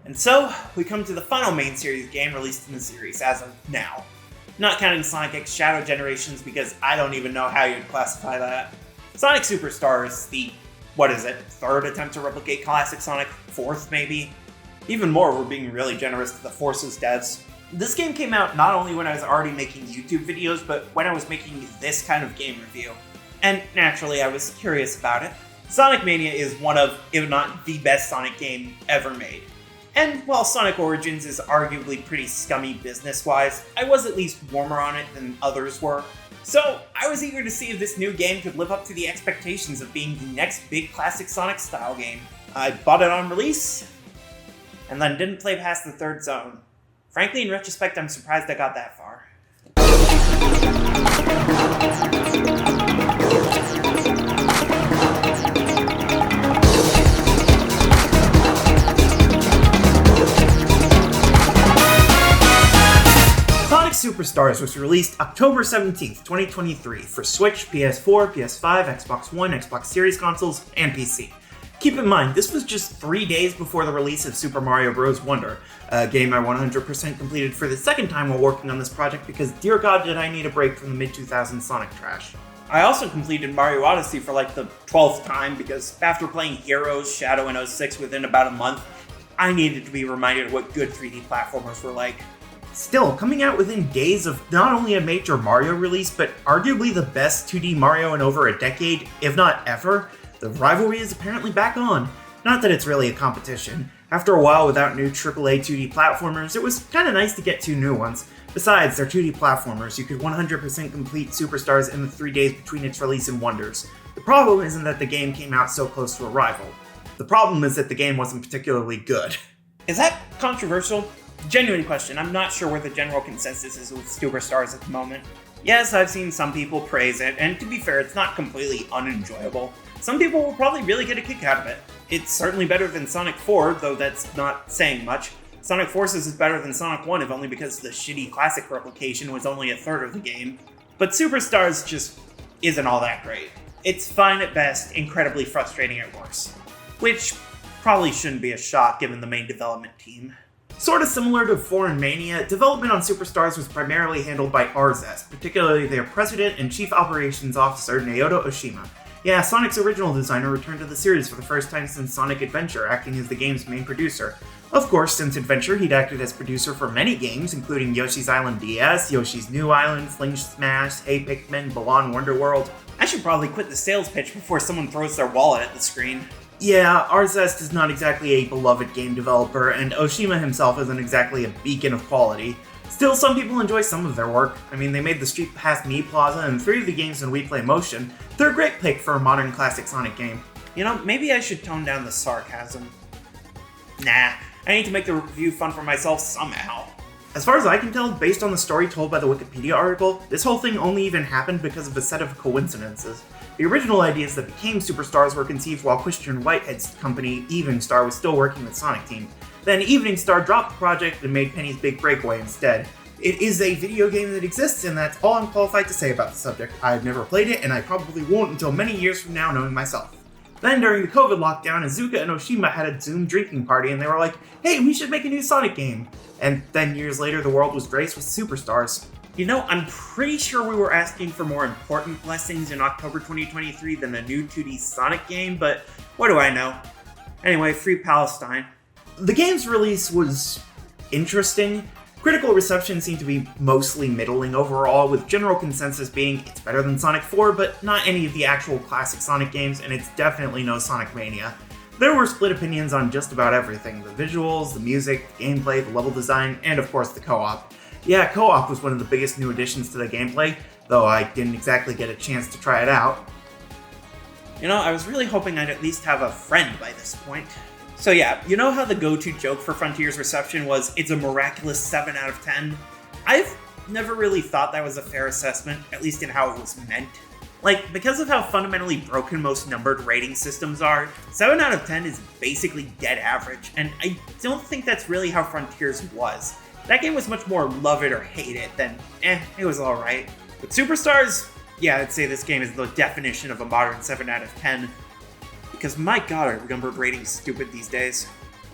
And so, we come to the final main series game released in the series as of now. Not counting Sonic X Shadow Generations because I don't even know how you'd classify that. Sonic Superstars, the, third attempt to replicate classic Sonic, fourth maybe? Even more, we're being really generous to the Forces devs. This game came out not only when I was already making YouTube videos, but when I was making this kind of game review. And naturally, I was curious about it. Sonic Mania is one of, if not the best Sonic game ever made. And while Sonic Origins is arguably pretty scummy business-wise, I was at least warmer on it than others were. So, I was eager to see if this new game could live up to the expectations of being the next big classic Sonic-style game. I bought it on release, and then didn't play past the third zone. Frankly, in retrospect, I'm surprised I got that far. Sonic Superstars was released October 17th, 2023 for Switch, PS4, PS5, Xbox One, Xbox Series consoles, and PC. Keep in mind, this was just 3 days before the release of Super Mario Bros. Wonder, a game I 100% completed for the second time while working on this project because dear god did I need a break from the mid-2000s Sonic trash. I also completed Mario Odyssey for like the 12th time because after playing Heroes, Shadow, and 06 within about a month, I needed to be reminded of what good 3D platformers were like. Still, coming out within days of not only a major Mario release, but arguably the best 2D Mario in over a decade, if not ever, the rivalry is apparently back on. Not that it's really a competition. After a while without new AAA 2D platformers, it was kinda nice to get two new ones. Besides, they're 2D platformers, you could 100% complete Superstars in the 3 days between its release and Wonders. The problem isn't that the game came out so close to a rival. The problem is that the game wasn't particularly good. Is that controversial? Genuine question, I'm not sure where the general consensus is with Superstars at the moment. Yes, I've seen some people praise it, and to be fair, it's not completely unenjoyable. Some people will probably really get a kick out of it. It's certainly better than Sonic 4, though that's not saying much. Sonic Forces is better than Sonic 1, if only because the shitty classic replication was only a third of the game. But Superstars just isn't all that great. It's fine at best, incredibly frustrating at worst. Which probably shouldn't be a shock given the main development team. Sort of similar to 4 and Mania, development on Superstars was primarily handled by RZest, particularly their president and chief operations officer Naoto Oshima. Yeah, Sonic's original designer returned to the series for the first time since Sonic Adventure, acting as the game's main producer. Of course, since Adventure, he'd acted as producer for many games, including Yoshi's Island DS, Yoshi's New Island, Fling Smash, Hey Pikmin, Balan Wonderworld. I should probably quit the sales pitch before someone throws their wallet at the screen. Yeah, RZest is not exactly a beloved game developer, and Oshima himself isn't exactly a beacon of quality. Still, some people enjoy some of their work. I mean, they made the Street Pass Me Plaza and 3 of the games in We Play Motion. They're a great pick for a modern classic Sonic game. You know, maybe I should tone down the sarcasm. Nah, I need to make the review fun for myself somehow. As far as I can tell, based on the story told by the Wikipedia article, this whole thing only even happened because of a set of coincidences. The original ideas that became Superstars were conceived while Christian Whitehead's company, Evening Star, was still working with Sonic Team. Then Evening Star dropped the project and made Penny's Big Breakaway instead. It is a video game that exists, and that's all I'm qualified to say about the subject. I've never played it, and I probably won't until many years from now, knowing myself. Then during the COVID lockdown, Iizuka and Oshima had a Zoom drinking party, and they were like, hey, we should make a new Sonic game. And then years later, the world was graced with Superstars. You know, I'm pretty sure we were asking for more important blessings in October 2023 than a new 2D Sonic game, but what do I know? Anyway, free Palestine. The game's release was interesting. Critical reception seemed to be mostly middling overall, with general consensus being it's better than Sonic 4, but not any of the actual classic Sonic games, and it's definitely no Sonic Mania. There were split opinions on just about everything: the visuals, the music, the gameplay, the level design, and of course the co-op. Yeah, co-op was one of the biggest new additions to the gameplay, though I didn't exactly get a chance to try it out. You know, I was really hoping I'd at least have a friend by this point. So yeah, you know how the go-to joke for Frontier's reception was, it's a miraculous 7 out of 10? I've never really thought that was a fair assessment, at least in how it was meant. Like, because of how fundamentally broken most numbered rating systems are, 7 out of 10 is basically dead average, and I don't think that's really how Frontiers was. That game was much more love it or hate it than, it was alright. But Superstars, yeah, I'd say this game is the definition of a modern 7 out of 10. Because my god, are numbered ratings stupid these days.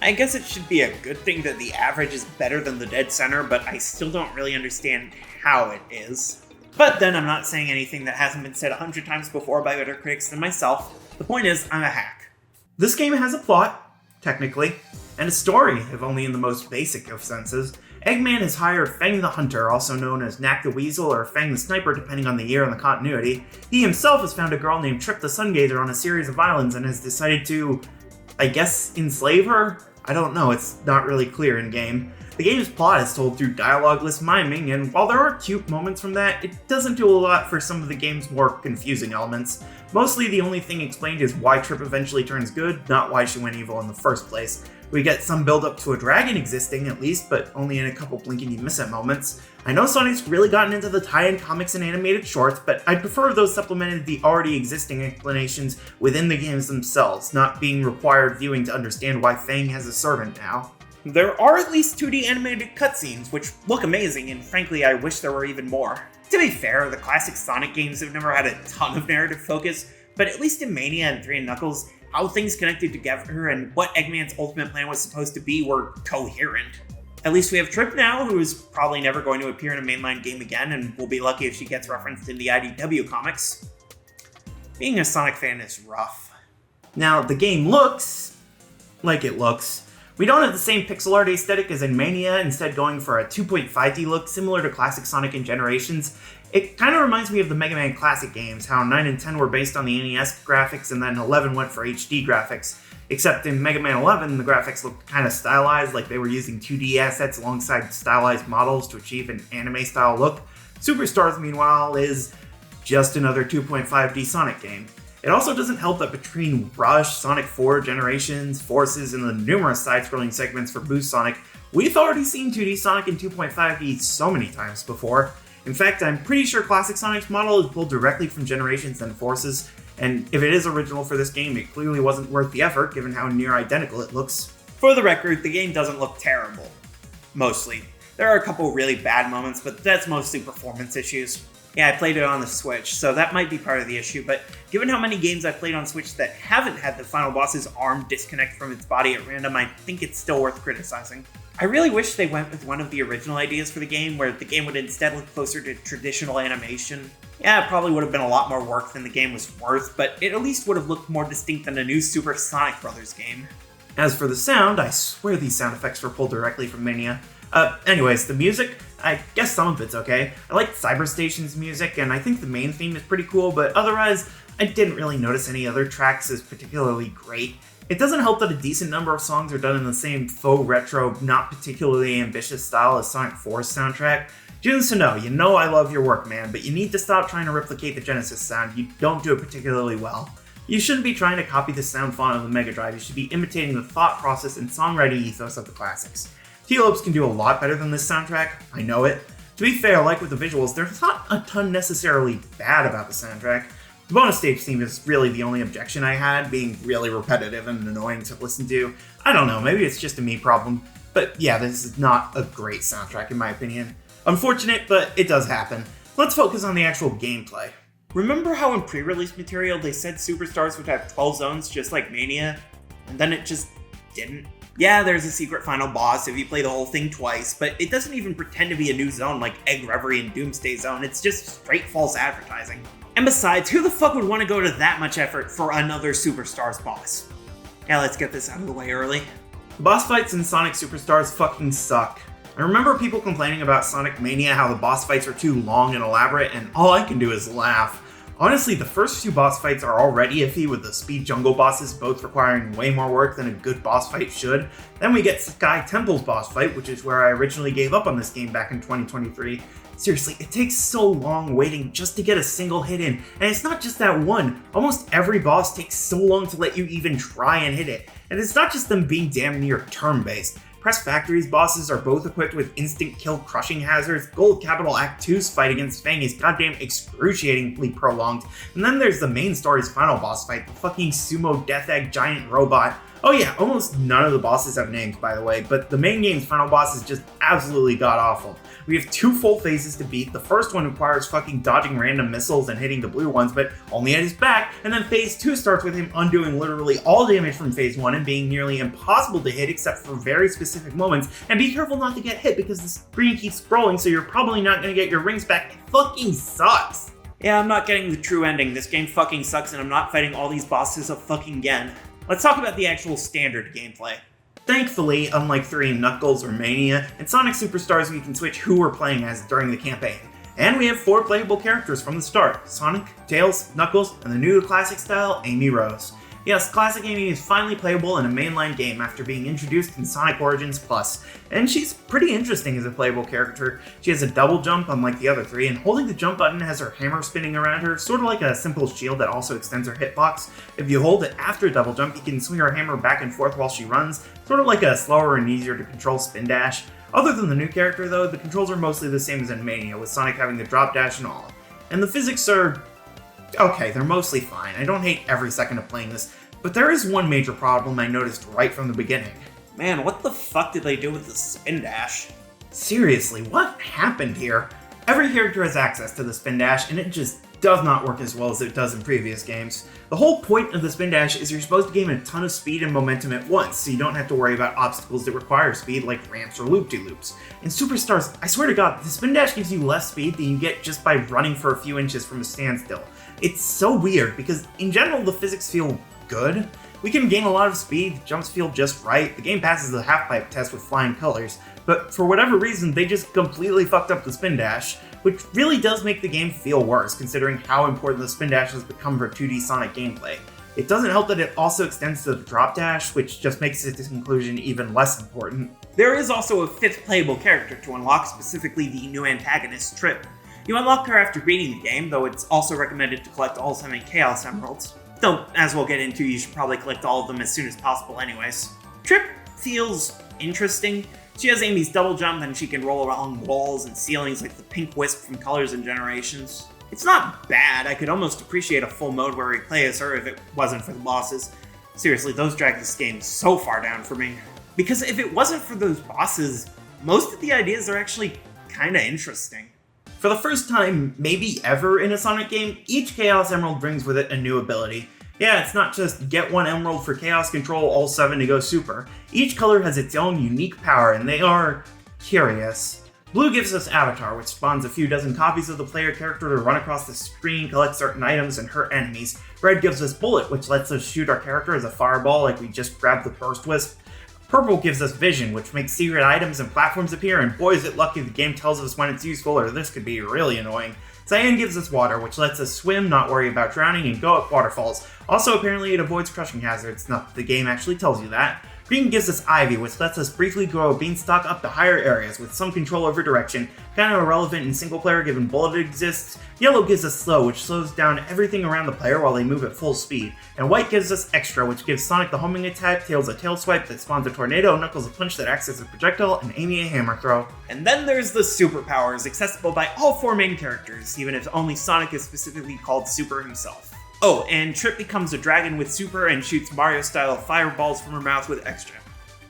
I guess it should be a good thing that the average is better than the dead center, but I still don't really understand how it is. But then I'm not saying anything that hasn't been said 100 times before by better critics than myself. The point is, I'm a hack. This game has a plot, technically, and a story, if only in the most basic of senses. Eggman has hired Fang the Hunter, also known as Knack the Weasel or Fang the Sniper depending on the year and the continuity. He himself has found a girl named Trip the Sungazer on a series of islands and has decided to, I guess, enslave her? I don't know, it's not really clear in-game. The game's plot is told through dialogueless miming, and while there are cute moments from that, it doesn't do a lot for some of the game's more confusing elements. Mostly the only thing explained is why Trip eventually turns good, not why she went evil in the first place. We get some build up to a dragon existing at least, but only in a couple blink and you miss it moments. I know Sony's really gotten into the tie-in comics and animated shorts, but I'd prefer those supplemented the already existing explanations within the games themselves, not being required viewing to understand why Fang has a servant now. There are at least 2D animated cutscenes, which look amazing, and frankly I wish there were even more. To be fair, the classic Sonic games have never had a ton of narrative focus, but at least in Mania and 3 and Knuckles, how things connected together and what Eggman's ultimate plan was supposed to be were coherent. At least we have Trip now, who is probably never going to appear in a mainline game again, and we'll be lucky if she gets referenced in the IDW comics. Being a Sonic fan is rough. Now, the game looks like it looks. We don't have the same pixel art aesthetic as in Mania, instead going for a 2.5D look similar to classic Sonic and Generations. It kind of reminds me of the Mega Man Classic games, how 9 and 10 were based on the NES graphics and then 11 went for HD graphics. Except in Mega Man 11, the graphics looked kind of stylized, like they were using 2D assets alongside stylized models to achieve an anime-style look. Superstars, meanwhile, is just another 2.5D Sonic game. It also doesn't help that between Rush, Sonic 4, Generations, Forces, and the numerous side-scrolling segments for Boost Sonic, we've already seen 2D Sonic in 2.5D so many times before. In fact, I'm pretty sure Classic Sonic's model is pulled directly from Generations and Forces, and if it is original for this game, it clearly wasn't worth the effort given how near identical it looks. For the record, the game doesn't look terrible. Mostly. There are a couple really bad moments, but that's mostly performance issues. Yeah, I played it on the Switch, so that might be part of the issue, but given how many games I've played on Switch that haven't had the final boss's arm disconnect from its body at random, I think it's still worth criticizing. I really wish they went with one of the original ideas for the game, where the game would instead look closer to traditional animation. Yeah, it probably would have been a lot more work than the game was worth, but it at least would have looked more distinct than a new Super Sonic Brothers game. As for the sound, I swear these sound effects were pulled directly from Mania. Anyways, the music, I guess some of it's okay. I like Cyberstation's music, and I think the main theme is pretty cool, but otherwise, I didn't really notice any other tracks as particularly great. It doesn't help that a decent number of songs are done in the same faux retro, not particularly ambitious style as Sonic 4's soundtrack. Jun Sano, you know I love your work, man, but you need to stop trying to replicate the Genesis sound. You don't do it particularly well. You shouldn't be trying to copy the sound font of the Mega Drive, you should be imitating the thought process and songwriting ethos of the classics. T-Lopes can do a lot better than this soundtrack, I know it. To be fair, like with the visuals, there's not a ton necessarily bad about the soundtrack. The bonus stage theme is really the only objection I had, being really repetitive and annoying to listen to. I don't know, maybe it's just a me problem. But yeah, this is not a great soundtrack in my opinion. Unfortunate, but it does happen. Let's focus on the actual gameplay. Remember how in pre-release material they said Superstars would have 12 zones just like Mania? And then it just didn't? Yeah, there's a secret final boss if you play the whole thing twice, but it doesn't even pretend to be a new zone like Egg Reverie and Doomsday Zone, it's just straight false advertising. And besides, who the fuck would want to go to that much effort for another Superstars boss? Yeah, let's get this out of the way early. The boss fights in Sonic Superstars fucking suck. I remember people complaining about Sonic Mania how the boss fights are too long and elaborate, and all I can do is laugh. Honestly, the first two boss fights are already iffy, with the Speed Jungle bosses both requiring way more work than a good boss fight should. Then we get Sky Temple's boss fight, which is where I originally gave up on this game back in 2023. Seriously, it takes so long waiting just to get a single hit in, and it's not just that one. Almost every boss takes so long to let you even try and hit it, and it's not just them being damn near turn-based. Press Factory's bosses are both equipped with instant kill crushing hazards. Gold Capital Act 2's fight against Fang is goddamn excruciatingly prolonged. And then there's the main story's final boss fight, the fucking sumo death egg giant robot. Oh yeah, almost none of the bosses have names, by the way, but the main game's final boss is just absolutely god-awful. We have 2 full phases to beat. The first one requires fucking dodging random missiles and hitting the blue ones, but only at his back, and then phase 2 starts with him undoing literally all damage from phase 1 and being nearly impossible to hit except for very specific moments, and be careful not to get hit because the screen keeps scrolling, so you're probably not gonna get your rings back. It fucking sucks! Yeah, I'm not getting the true ending. This game fucking sucks and I'm not fighting all these bosses a fucking again. Let's talk about the actual standard gameplay. Thankfully, unlike 3 in Knuckles or Mania, in Sonic Superstars we can switch who we're playing as during the campaign. And we have 4 playable characters from the start: Sonic, Tails, Knuckles, and the new to classic style, Amy Rose. Yes, Classic Amy is finally playable in a mainline game after being introduced in Sonic Origins Plus, and she's pretty interesting as a playable character. She has a double jump unlike the other 3, and holding the jump button has her hammer spinning around her, sort of like a simple shield that also extends her hitbox. If you hold it after a double jump, you can swing her hammer back and forth while she runs, sort of like a slower and easier to control spin dash. Other than the new character though, the controls are mostly the same as in Mania, with Sonic having the drop dash and all. And the physics are okay, they're mostly fine. I don't hate every second of playing this, but there is one major problem I noticed right from the beginning. Man, what the fuck did they do with the spin dash? Seriously, what happened here? Every character has access to the spin dash, and it just does not work as well as it does in previous games. The whole point of the spin dash is you're supposed to gain a ton of speed and momentum at once, so you don't have to worry about obstacles that require speed like ramps or loop-de-loops. In Superstars, I swear to god, the spin dash gives you less speed than you get just by running for a few inches from a standstill. It's so weird, because in general the physics feel good. We can gain a lot of speed, the jumps feel just right, the game passes the half-pipe test with flying colors, but for whatever reason they just completely fucked up the spin dash, which really does make the game feel worse considering how important the spin dash has become for 2D Sonic gameplay. It doesn't help that it also extends to the drop dash, which just makes its inclusion even less important. There is also a 5th playable character to unlock, specifically the new antagonist, Trip. You unlock her after beating the game, though it's also recommended to collect all 7 Chaos Emeralds. Though, as we'll get into, you should probably collect all of them as soon as possible anyways. Trip feels interesting. She has Amy's double jump and she can roll along walls and ceilings like the pink wisp from Colors and Generations. It's not bad, I could almost appreciate a full mode where we play as her if it wasn't for the bosses. Seriously, those drag this game so far down for me. Because if it wasn't for those bosses, most of the ideas are actually kinda interesting. For the first time, maybe ever in a Sonic game, each Chaos Emerald brings with it a new ability. Yeah, it's not just get 1 emerald for Chaos Control, all 7 to go Super. Each color has its own unique power, and they are curious. Blue gives us Avatar, which spawns a few dozen copies of the player character to run across the screen, collect certain items, and hurt enemies. Red gives us Bullet, which lets us shoot our character as a fireball like we just grabbed the Burst Wisp. Purple gives us Vision, which makes secret items and platforms appear, and boy is it lucky the game tells us when it's useful, or this could be really annoying. Cyan gives us Water, which lets us swim, not worry about drowning, and go up waterfalls. Also, apparently it avoids crushing hazards, not that the game actually tells you that. Green gives us Ivy, which lets us briefly grow a beanstalk up to higher areas with some control over direction, kind of irrelevant in single player given Bullet exists. Yellow gives us Slow, which slows down everything around the player while they move at full speed. And White gives us Extra, which gives Sonic the homing attack, Tails a tail swipe that spawns a tornado, Knuckles a punch that acts as a projectile, and Amy a hammer throw. And then there's the superpowers, accessible by all 4 main characters, even if only Sonic is specifically called Super himself. Oh, and Trip becomes a dragon with Super and shoots Mario-style fireballs from her mouth with Extra.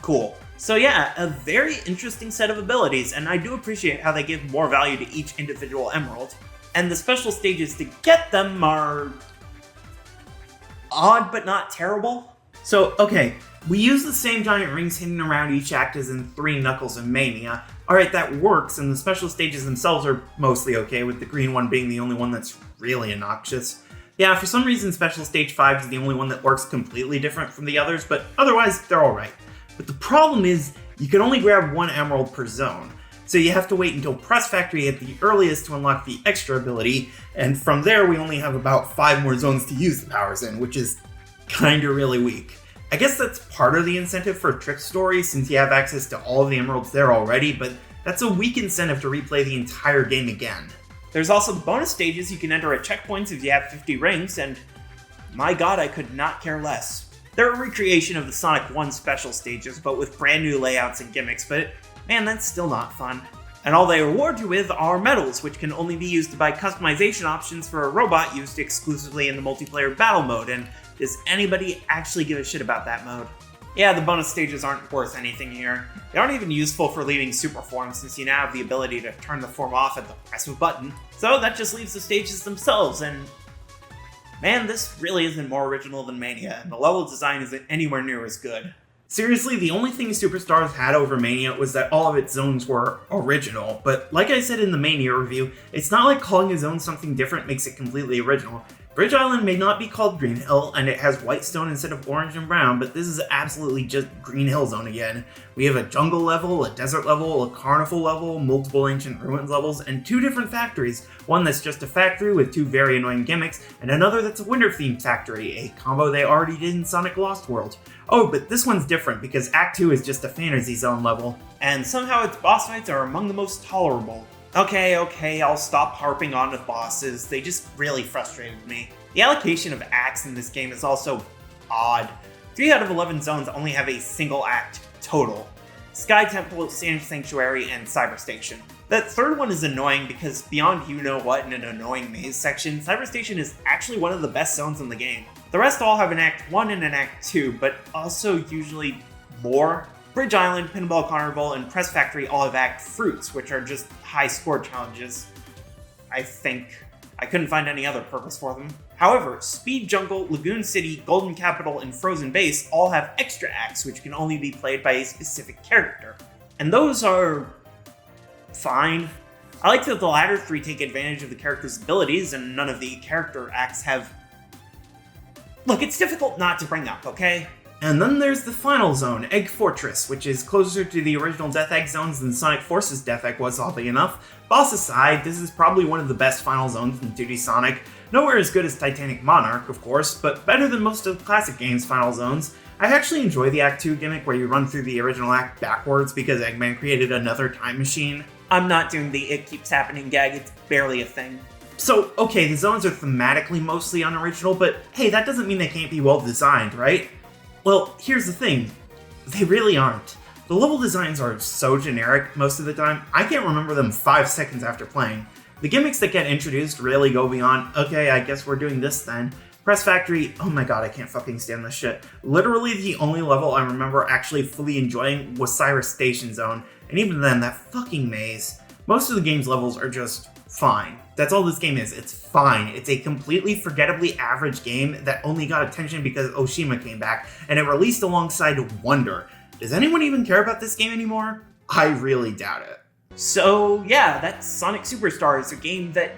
Cool. So yeah, a very interesting set of abilities, and I do appreciate how they give more value to each individual emerald. And the special stages to get them are odd but not terrible. So, okay, we use the same giant rings hidden around each act as in 3 Knuckles and Mania. Alright, that works, and the special stages themselves are mostly okay, with the green one being the only one that's really obnoxious. Yeah, for some reason Special Stage 5 is the only one that works completely different from the others, but otherwise they're alright. But the problem is, you can only grab 1 emerald per zone, so you have to wait until Press Factory at the earliest to unlock the extra ability, and from there we only have about 5 more zones to use the powers in, which is kinda really weak. I guess that's part of the incentive for Trip's story, since you have access to all of the emeralds there already, but that's a weak incentive to replay the entire game again. There's also bonus stages you can enter at checkpoints if you have 50 rings, and my god, I could not care less. They're a recreation of the Sonic 1 special stages, but with brand new layouts and gimmicks, but man, that's still not fun. And all they reward you with are medals, which can only be used to buy customization options for a robot used exclusively in the multiplayer battle mode, and does anybody actually give a shit about that mode? Yeah, the bonus stages aren't worth anything here. They aren't even useful for leaving super form since you now have the ability to turn the form off at the press of a button. So that just leaves the stages themselves, and man, this really isn't more original than Mania, and the level design isn't anywhere near as good. Seriously, the only thing Superstars had over Mania was that all of its zones were original, but like I said in the Mania review, it's not like calling a zone something different makes it completely original. Bridge Island may not be called Green Hill, and it has white stone instead of orange and brown, but this is absolutely just Green Hill Zone again. We have a jungle level, a desert level, a carnival level, multiple ancient ruins levels, and 2 different factories. One that's just a factory with 2 very annoying gimmicks, and another that's a winter-themed factory, a combo they already did in Sonic Lost World. Oh, but this one's different because Act 2 is just a fantasy zone level. And somehow its boss fights are among the most tolerable. Okay, I'll stop harping on the bosses, they just really frustrated me. The allocation of acts in this game is also odd. 3 out of 11 zones only have a single act total. Sky Temple, Sand Sanctuary, and Cyber Station. That third one is annoying because beyond you-know-what in an annoying maze section, Cyber Station is actually one of the best zones in the game. The rest all have an Act 1 and an Act 2, but also usually more. Bridge Island, Pinball Carnival, and Press Factory all have Act Fruits, which are just high score challenges. I think. I couldn't find any other purpose for them. However, Speed Jungle, Lagoon City, Golden Capital, and Frozen Base all have extra acts which can only be played by a specific character. And those are fine. I like that the latter 3 take advantage of the character's abilities, and none of the character acts have... Look, it's difficult not to bring up, okay? And then there's the final zone, Egg Fortress, which is closer to the original Death Egg zones than Sonic Forces Death Egg was, oddly enough. Boss aside, this is probably one of the best final zones in 2D Sonic. Nowhere as good as Titanic Monarch, of course, but better than most of the classic game's final zones. I actually enjoy the Act 2 gimmick where you run through the original act backwards because Eggman created another time machine. I'm not doing the "it keeps happening" gag, it's barely a thing. So, okay, the zones are thematically mostly unoriginal, but hey, that doesn't mean they can't be well designed, right? Well, here's the thing. They really aren't. The level designs are so generic most of the time, I can't remember them 5 seconds after playing. The gimmicks that get introduced really go beyond, okay, I guess we're doing this then. Press Factory, oh my god, I can't fucking stand this shit. Literally the only level I remember actually fully enjoying was Cyber Station Zone, and even then, that fucking maze. Most of the game's levels are just fine. That's all this game is, it's fine. It's a completely forgettably average game that only got attention because Oshima came back, and it released alongside Wonder. Does anyone even care about this game anymore? I really doubt it. So yeah, that's Sonic Superstars, a game that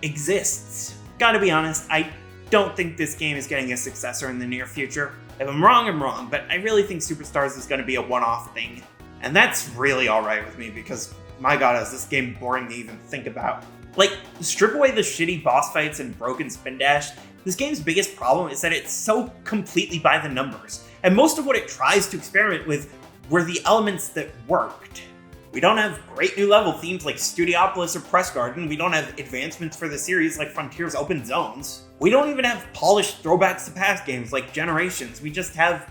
exists. Gotta be honest, I don't think this game is getting a successor in the near future. If I'm wrong, but I really think Superstars is gonna be a one-off thing. And that's really alright with me because, my god, is this game boring to even think about. Like, strip away the shitty boss fights and broken spin dash, this game's biggest problem is that it's so completely by the numbers, and most of what it tries to experiment with were the elements that worked. We don't have great new level themes like Studiopolis or Press Garden, we don't have advancements for the series like Frontier's Open Zones, we don't even have polished throwbacks to past games like Generations, we just have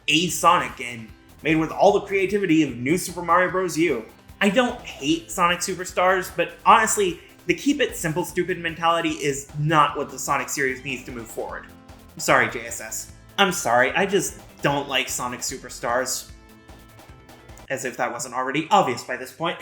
a Sonic game, made with all the creativity of New Super Mario Bros. U. I don't hate Sonic Superstars, but honestly, the keep it simple stupid mentality is not what the Sonic series needs to move forward. I'm sorry, JSS. I'm sorry, I just don't like Sonic Superstars. As if that wasn't already obvious by this point.